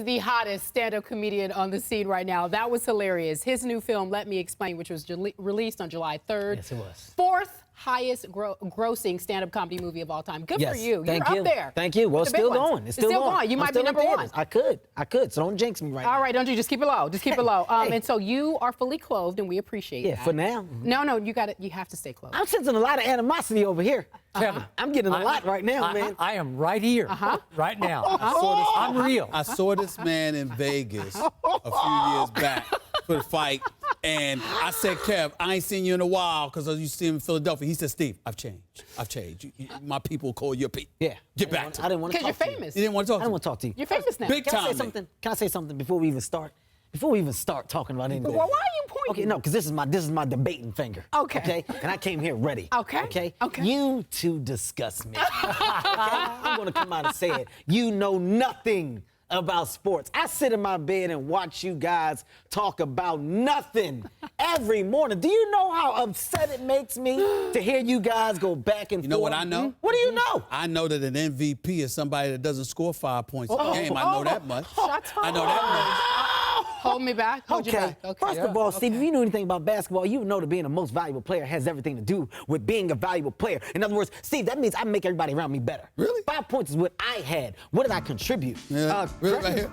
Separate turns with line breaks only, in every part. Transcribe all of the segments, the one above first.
is the hottest stand-up comedian on the scene right now. That was hilarious. His new film, Let Me Explain, which was released on July 3rd.
Yes, it was.
Fourth highest grossing stand-up comedy movie of all time. Good for you.
Thank
You're
you.
up there.
Thank you. Well, it's still going. It's still going.
You might be number one.
I could. So don't jinx me right now.
All right, don't you? Just keep it low. Just keep it low. And so you are fully clothed, and we appreciate that.
Yeah, for now.
No, you got it. You have to stay clothed.
I'm sensing a lot of animosity over here.
Kevin,
I'm getting a lot right now, man.
I am right here, right now. I'm real.
I saw this man in Vegas a few years back for the fight, and I said, Kev, I ain't seen you in a while because I used to see him in Philadelphia. He said, Steve, I've changed. My people call you Pete.
Yeah.
Get back to me.
I didn't want to talk
Because
to
you're famous.
You didn't want to talk to me.
I didn't want to talk to you.
You're famous now.
Big
Can I
time.
say something? Can I say something before we even start? Before we even start talking about anything.
Well, why are you pointing?
Okay, no, because this is my debating finger.
Okay.
And I came here ready.
Okay.
You two disgust me. Okay? I'm gonna come out and say it. You know nothing about sports. I sit in my bed and watch you guys talk about nothing every morning. Do you know how upset it makes me to hear you guys go back and forth?
You know what I know?
What do you know?
I know that an MVP is somebody that doesn't score 5 points a game. I know that much.
Shots
I know that
Hold me back. Hold you back. Okay.
First of all, Steve, if you knew anything about basketball, you would know that being the most valuable player has everything to do with being a valuable player. In other words, Steve, that means I make everybody around me better.
Really?
5 points is what I had. What did I contribute?
Yeah. Really, right here.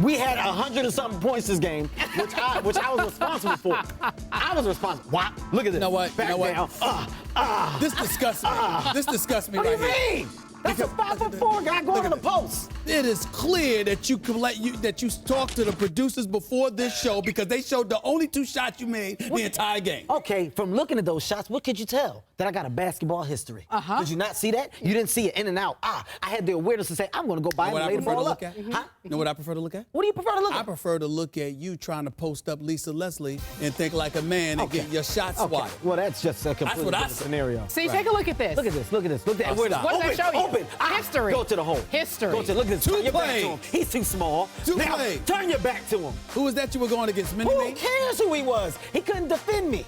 We had 100 and something points this game, which I was responsible for. I was responsible. What? Look at this.
You know what?
Back down.
This disgusts me. This disgusts me
What do
right
you
here.
mean? That's a 5'4" guy going to the post.
It is clear that you talked to the producers before this show because they showed the only 2 shots you made the entire game.
Okay, from looking at those shots, what could you tell? That I got a basketball history. Did you not see that? You didn't see it in and out. I had the awareness to say, I'm going to go by and lay the ball up.
You know what I prefer to look at?
What do you prefer to look at?
I prefer to look at you trying to post up Lisa Leslie and think like a man and get your shots swatted.
Well, that's just a completely
what I
different
said.
scenario.
See, take a look at this.
Look at this. Look at this. Look at that.
What does that show you?
Open.
History.
Go to the hole.
History.
Go to. Look at this. Turn your back to him.
plays.
He's too small. Now,
plays.
turn your back to him.
Who was that you were going against? Mini
Who
Me?
cares who he was? He couldn't defend me.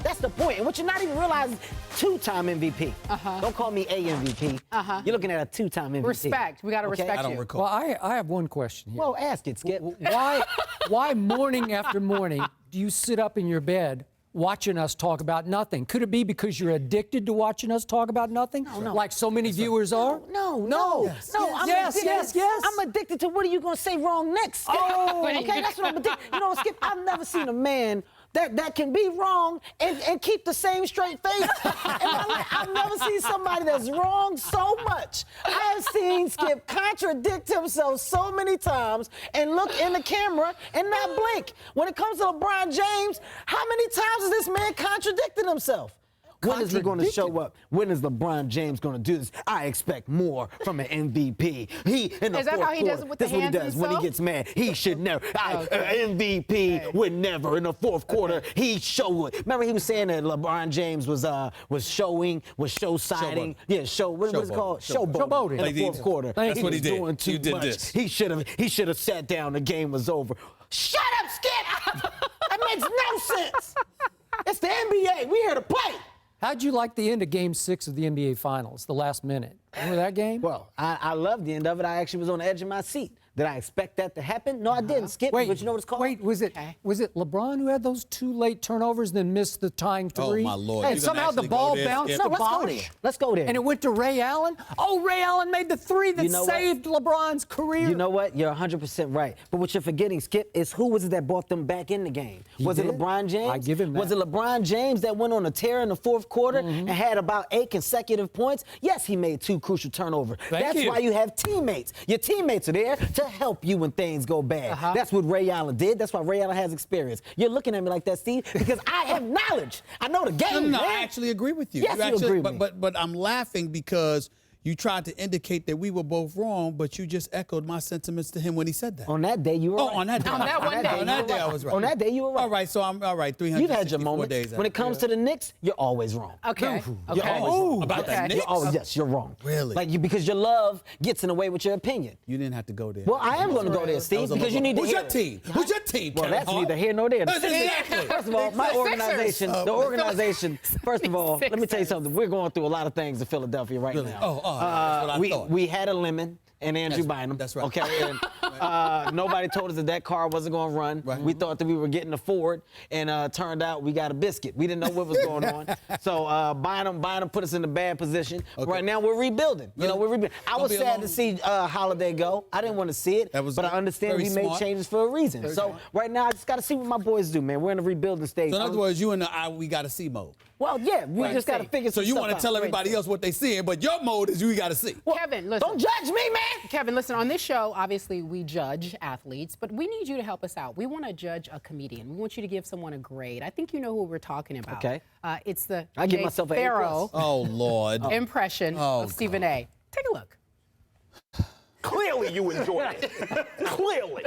That's the point. And what you're not even realizing, 2-time MVP. Don't call me a MVP. You're looking at a 2-time MVP.
Respect. We got to respect
I don't
you.
recall.
Well, I have one question here.
Well, ask it, Skip.
Why morning after morning do you sit up in your bed watching us talk about nothing? Could it be because you're addicted to watching us talk about nothing? No. Like so many viewers are?
No.
Yes.
I'm addicted to what are you going to say wrong next, Skip? Okay, that's what I'm addicted. You know, Skip, I've never seen a man that can be wrong and keep the same straight face. In my life, I've never seen somebody that's wrong so much. I've seen Skip contradict himself so many times and look in the camera and not blink. When it comes to LeBron James, how many times has this man contradicted himself? When is he going to show up? When is LeBron James going to do this? I expect more from an MVP. He in the
Is that
fourth
how he does it with the
That's what he
hands
does when he
himself?
gets mad. He should never. MVP would never in the fourth quarter. He show it. Remember he was saying that LeBron James was show siding.
Showboating.
Yeah, what is it called?
Showboating.
In the fourth quarter.
That's what he did.
Doing too
You did
much.
this.
He should have sat down. The game was over. Shut up, Skip. That makes no sense. It's the NBA. We here to play.
How'd you like the end of Game 6 of the NBA Finals, the last minute? Remember that game?
Well, I loved the end of it. I actually was on the edge of my seat. Did I expect that to happen? No, I didn't, Skip. But you know what it's called?
Wait, was it LeBron who had those 2 late turnovers and then missed the tying 3?
Oh, my Lord.
And
You
somehow the
gonna
ball
actually go there,
bounced
Skip?
to
Let's go
Bosh.
there. Let's go there.
And it went to Ray Allen. Oh, Ray Allen made the 3 that
You know what?
saved LeBron's career.
You know what? You're 100% right. But what you're forgetting, Skip, is who was it that brought them back in the game? Was it
did?
LeBron James?
I give him that.
Was it LeBron James that went on a tear in the fourth quarter and had about 8 consecutive points? Yes, he made 2 crucial turnovers. That's why you have teammates. Your teammates are there to help you when things go bad. That's what Ray Allen did. That's why Ray Allen has experience. You're looking at me like that, Steve, because I have knowledge. I know the game,
No,
man.
I actually agree with you.
Yes, you agree with me.
But I'm laughing because you tried to indicate that we were both wrong, but you just echoed my sentiments to him when he said that.
On that day, you were right.
On that day.
On that one day.
On that day, I was right.
On that day, you were right.
All right, so I'm all right. 364
You've had your moments.
days.
When it comes to the Knicks, you're always wrong.
Okay.
You're always wrong.
About the Knicks?
Yes, you're wrong.
Really?
Because your love gets in the way with your opinion.
You didn't have to go there.
Well, I am going to go there, Steve, because you need to
Who's
hear
your team? Who's your team?
Well,
Kevin
that's
Hart?
neither here nor there.
Exactly.
First of all, my organization, first of all, let me tell you something. We're going through a lot of things in Philadelphia right now.
That's what I thought.
We had a lemon. and Andrew Bynum.
That's right.
Okay, and nobody told us that car wasn't going to run.
Right.
We thought that we were getting a Ford, and turned out we got a biscuit. We didn't know what was going on. So Bynum put us in a bad position.
Okay.
Right now we're rebuilding. You know, we're rebuilding. I was sad to see Holiday go. I didn't want to see it, but I understand we made changes for a reason. So right now I just got to see what my boys do, man. We're in a rebuilding stage.
So in other words, you and we got to see mode.
Well, yeah, we just got to figure some
So you
stuff
want to
out.
tell everybody else what they seeing, but your mode is you got to see.
Well, Kevin, listen.
Don't judge me, man.
Kevin, listen, on this show, obviously, we judge athletes, but we need you to help us out. We want to judge a comedian. We want you to give someone a grade. I think you know who we're talking about.
Okay.
It's the
I give myself an A+.
Pharaoh
Oh, Lord.
impression of Stephen A. Take a look.
Clearly you enjoyed it. Clearly.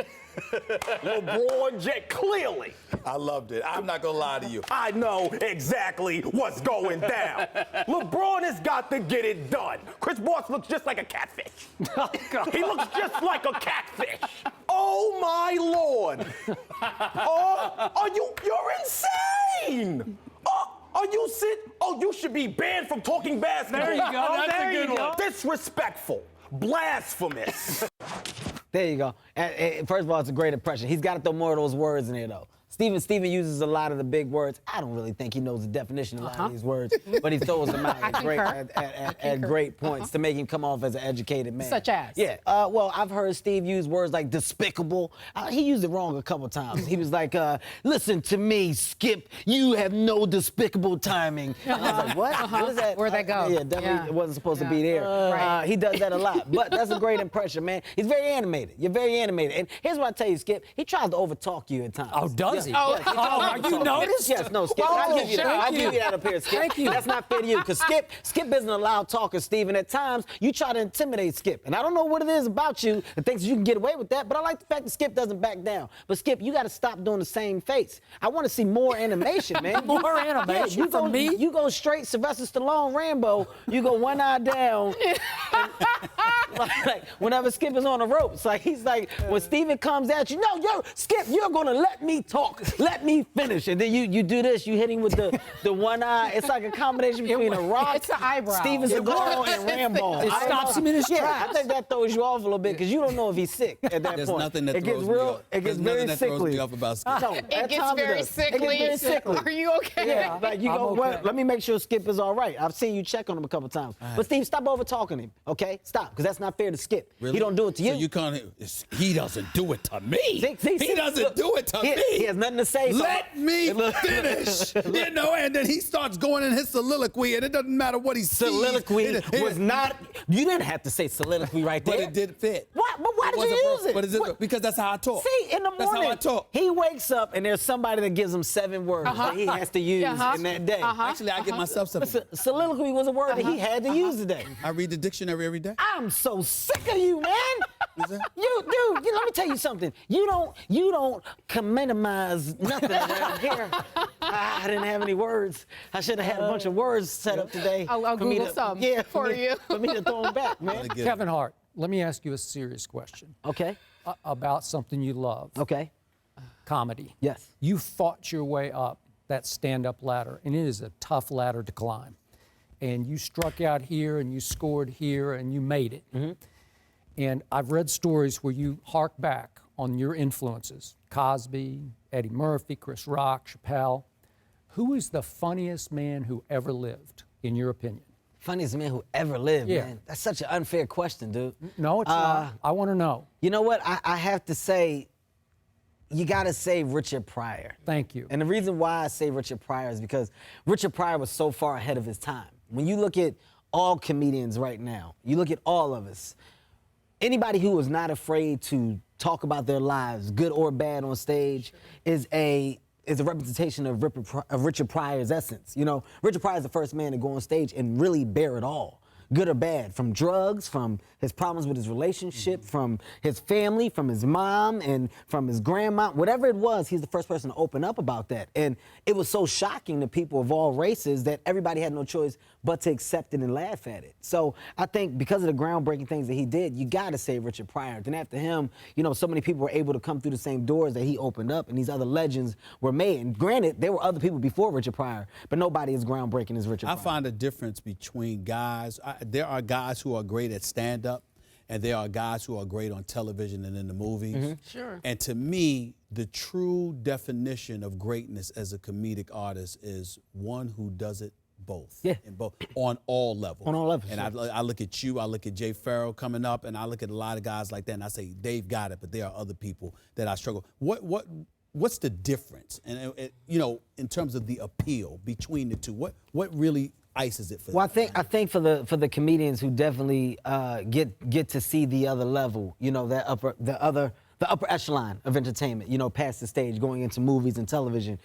LeBron James, clearly.
I loved it. I'm not going to lie to you.
I know exactly what's going down. LeBron has got to get it done. Chris Bosh looks just like a catfish. He looks just like a catfish. Oh, my Lord. You're insane. You should be banned from talking basketball.
There you go. That's a good one.
Disrespectful. Blasphemous.
There you go. And first of all, it's a great impression. He's got to throw more of those words in there, though. Steven uses a lot of the big words. I don't really think he knows the definition of a lot of these words, but he throws them out at great points to make him come off as an educated man.
Such as?
Yeah. Well, I've heard Steve use words like despicable. He used it wrong a couple times. He was like, listen to me, Skip, you have no despicable timing. I was like, what? What is that?
Where'd that go?
Yeah, definitely it wasn't supposed to be there.
Right.
He does that a lot, but that's a great impression, man. He's very animated. You're very animated. And here's what I tell you, Skip. He tries to overtalk you at times.
Oh, does he?
Oh,
you noticed?
Yes, no, Skip.
Oh,
I'll give you that. I'll
thank
give
you.
you that up here, Skip.
Thank you.
That's not fair to you, because Skip isn't a loud talker, Steve, and at times you try to intimidate Skip. And I don't know what it is about you that thinks you can get away with that, but I like the fact that Skip doesn't back down. But Skip, you got to stop doing the same face. I want to see more animation, man.
More animation
you
from me?
You go straight Sylvester Stallone, Rambo. You go one eye down. Like whenever Skip is on the ropes, like he's like, when Steven comes at you, no, Skip, you're gonna let me talk, let me finish, and then you do this, you hit him with the one eye. It's like a combination between a rock,
It's the eyebrow.
Steven Seagal, and Rambo.
It stops him in his tracks.
I think that throws you off a little bit because you don't know if he's sick at that
There's
point.
nothing that
it gets
throws me
real.
off.
It gets
There's
very
nothing that throws
sickly.
me off about Skip.
No,
It
at
gets
times
very
does.
sickly.
It gets very sickly.
Are you okay?
Yeah, like you
I'm
go,
okay.
well, let me make sure Skip is all right. I've seen you check on him a couple times. But Steve, stop over talking him, okay? Stop, because that's not fair to Skip.
Really?
He don't do it to you.
So you can't. He doesn't do it to me.
See,
he doesn't do it to me.
He has nothing to say. so-
Let me finish. You know, and then he starts going in his soliloquy, and it doesn't matter what he sees.
Soliloquy was not. You didn't have to say soliloquy right there.
But it did fit.
What? But why did you use it?
But is it
What?
because that's how I talk.
See, in the
That's
morning,
how I talk.
he wakes up and there's somebody that gives him 7 words that he has to use in that day.
Actually, I give myself something.
Soliloquy was a word that he had to use today.
I read the dictionary every day.
I'm so sick of you, man.
that?
Dude, let me tell you something. You don't minimize nothing around here. I didn't have any words. I should have had a bunch of words set up today.
I'll
for me
Google some for you.
For me to throw them back, man.
Kevin Hart, let me ask you a serious question
Okay.
about something you love.
Okay.
Comedy.
Yes.
You fought your way up that stand-up ladder, and it is a tough ladder to climb. And you struck out here, and you scored here, and you made it.
Mm-hmm.
And I've read stories where you hark back on your influences. Cosby, Eddie Murphy, Chris Rock, Chappelle. Who is the funniest man who ever lived, in your opinion?
Funniest man who ever lived,
Yeah.
man. That's such an unfair question, dude.
No, it's not. I want to know.
You know what? I have to say, you got to say Richard Pryor.
Thank you.
And the reason why I say Richard Pryor is because Richard Pryor was so far ahead of his time. When you look at all comedians right now, you look at all of us, anybody who is not afraid to talk about their lives, good or bad, on stage, is a representation of Richard Pryor's essence. You know, Richard Pryor is the first man to go on stage and really bear it all, good or bad, from drugs, from his problems with his relationship, from his family, from his mom, and from his grandma. Whatever it was, he's the first person to open up about that. And it was so shocking to people of all races that everybody had no choice but to accept it and laugh at it. So I think because of the groundbreaking things that he did, you got to say Richard Pryor. Then after him, you know, so many people were able to come through the same doors that he opened up, and these other legends were made. And granted, there were other people before Richard Pryor, but nobody as groundbreaking as Richard
I
Pryor.
find a difference between guys. There are guys who are great at stand-up, and there are guys who are great on television and in the movies.
Sure.
And to me, the true definition of greatness as a comedic artist is one who does it both.
Yeah.
In both, on all levels.
On all levels,
And I look at you, I look at Jay Farrell coming up, and I look at a lot of guys like that, and I say, they've got it, but there are other people that I struggle. What's the difference? And you know, in terms of the appeal between the two, what really ices it for
Well,
them?
I think for the comedians who definitely get to see the other level, you know, the upper echelon of entertainment, you know, past the stage, going into movies and television,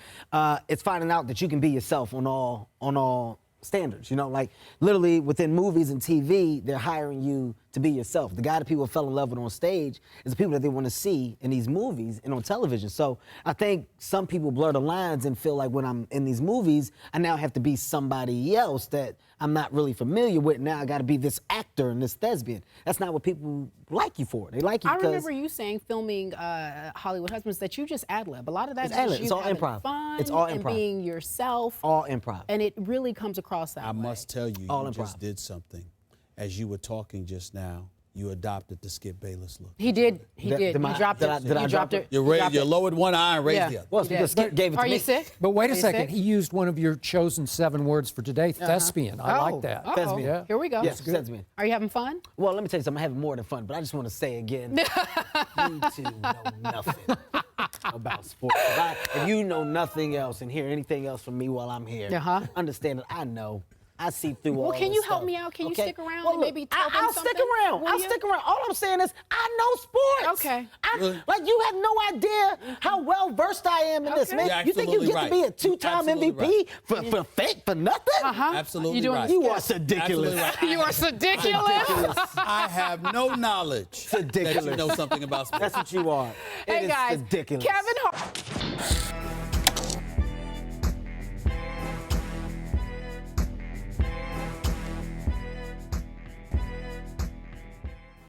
it's finding out that you can be yourself on all standards, you know, like literally within movies and TV, they're hiring you to be yourself. The guy that people fell in love with on stage is the people that they want to see in these movies and on television. So I think some people blur the lines and feel like when I'm in these movies, I now have to be somebody else that I'm not really familiar with. Now I got to be this actor and this thespian. That's not what people like you for. They like you
I
because
remember you saying filming Hollywood Husbands that you just ad-lib. A lot of that
It's
is just
ad-lib.
you
It's all
having
improv.
fun
It's all
and
improv.
being yourself.
all improv.
And it really comes across that
I
way.
must tell you,
All
you
improv.
just did something. As you were talking just now, you adopted the Skip Bayless look.
He did. He
Did-
did.
did
He
I-
dropped
did
it.
I- did I
He
drop
dropped
it?
it. He dropped
You
it.
lowered one eye and raised
Yeah.
the other.
Well, it's
He
because
did.
Skip gave it to
Are
me.
you sick?
But wait a
Are you
second,
sick?
he used one of your chosen 7 words for today, thespian. I like that.
Uh-oh.
Thespian.
Yeah.
Here we go.
Yes, thespian.
Are you having fun?
Well, let me tell you something. I'm having more than fun, but I just want to say again, you two know nothing about sports. If you know nothing else and hear anything else from me while I'm here, understand that I know. I see through all
Well, can
this
you help
stuff,
me out? Can you
okay?
stick around
Well,
and
look,
maybe tell them
I'll stick
something?
around.
Will
I'll
you?
stick around. All I'm saying is I know sports.
Okay.
Like you have no idea how well versed I am in this,
Okay.
man.
You're
You think you
absolutely
get
right.
to be a 2-time
Absolutely
MVP for fake for nothing?
Absolutely
You doing
right.
You are
Absolutely
ridiculous.
right.
You are ridiculous.
I have no knowledge that you
ridiculous.
know something about sports.
That's what you are.
Hey
It is
guys,
ridiculous.
Kevin Hart.